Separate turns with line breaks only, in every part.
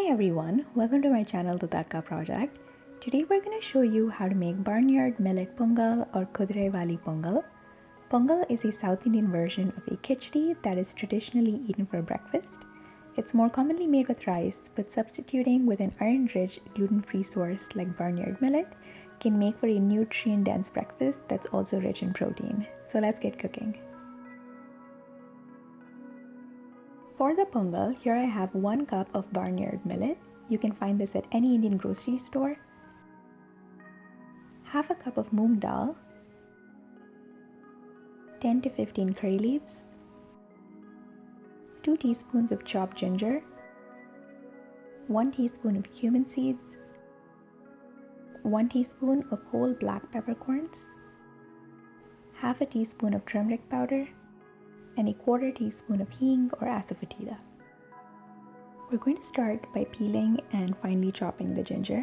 Hi everyone, welcome to my channel The Tadka Project. Today we're going to show you how to make Barnyard Millet Pongal or Kuthiraivali Pongal. Pongal is a South Indian version of a kitchari that is traditionally eaten for breakfast. It's more commonly made with rice, but substituting with an iron-rich, gluten-free source like barnyard millet can make for a nutrient-dense breakfast that's also rich in protein. So let's get cooking. For the pongal, here I have 1 cup of barnyard millet. You can find this at any Indian grocery store. Half a cup of moong dal, 10 to 15 curry leaves, 2 teaspoons of chopped ginger, 1 teaspoon of cumin seeds, 1 teaspoon of whole black peppercorns, half a teaspoon of turmeric powder, and a 1/4 teaspoon of hing or asafoetida. We're going to start by peeling and finely chopping the ginger.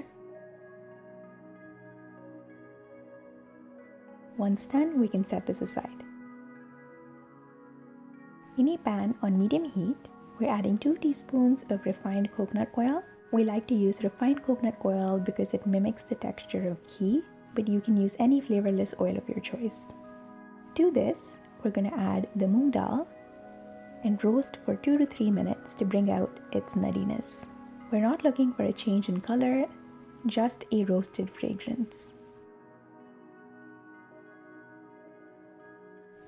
Once done, we can set this aside. In a pan on medium heat, we're adding 2 teaspoons of refined coconut oil. We like to use refined coconut oil because it mimics the texture of ghee, but you can use any flavorless oil of your choice. To this, we're going to add the moong dal and roast for 2 to 3 minutes to bring out its nuttiness. We're not looking for a change in color, just a roasted fragrance.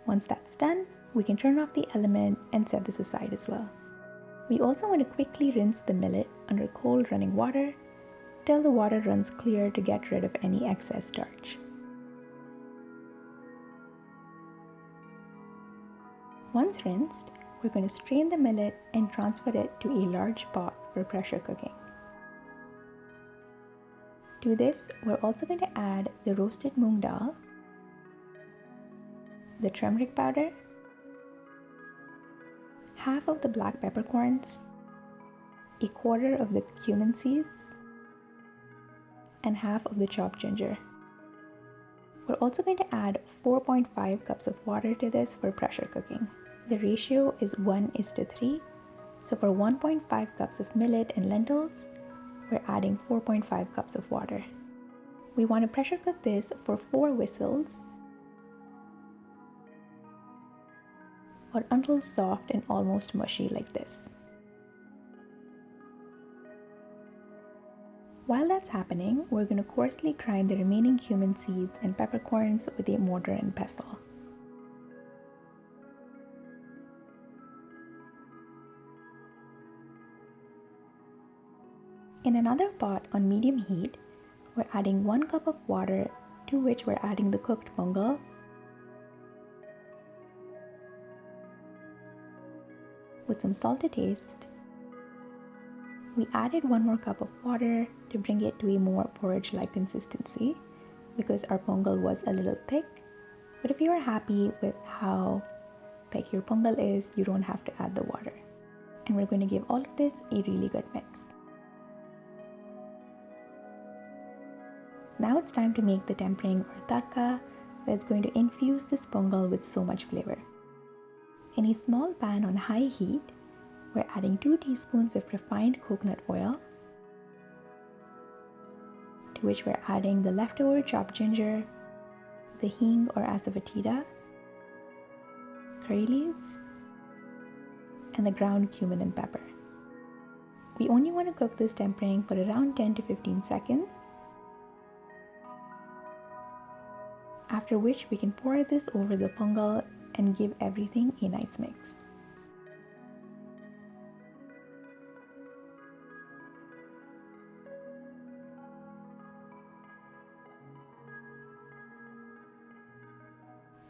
Once that's done, we can turn off the element and set this aside as well. We also want to quickly rinse the millet under cold running water till the water runs clear to get rid of any excess starch. Once rinsed, we're going to strain the millet and transfer it to a large pot for pressure cooking. To this, we're also going to add the roasted moong dal, the turmeric powder, half of the black peppercorns, a 1/4 of the cumin seeds, and half of the chopped ginger. We're also going to add 4.5 cups of water to this for pressure cooking. The ratio is 1:3, so for 1.5 cups of millet and lentils, we're adding 4.5 cups of water. We want to pressure cook this for 4 whistles or until soft and almost mushy like this. While that's happening, we're going to coarsely grind the remaining cumin seeds and peppercorns with a mortar and pestle. In another pot on medium heat, we're adding 1 cup of water to which we're adding the cooked pongal, with some salt to taste. We added 1 more cup of water to bring it to a more porridge-like consistency because our pongal was a little thick. But if you are happy with how thick your pongal is, you don't have to add the water. And we're going to give all of this a really good mix. Now it's time to make the tempering or tadka that's going to infuse this pongal with so much flavor. In a small pan on high heat, we're adding 2 teaspoons of refined coconut oil, to which we're adding the leftover chopped ginger, the hing or asafoetida, curry leaves, and the ground cumin and pepper. We only want to cook this tempering for around 10 to 15 seconds, after which we can pour this over the pongal and give everything a nice mix.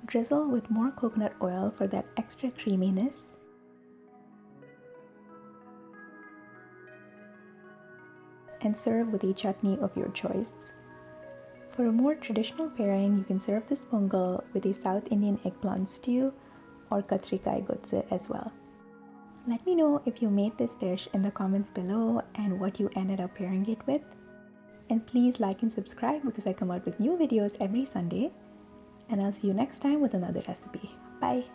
Drizzle with more coconut oil for that extra creaminess. And serve with a chutney of your choice. For a more traditional pairing, you can serve this pongal with a South Indian eggplant stew or Kuthiraivali Gotsu as well. Let me know if you made this dish in the comments below and what you ended up pairing it with. And please like and subscribe because I come out with new videos every Sunday. And I'll see you next time with another recipe. Bye!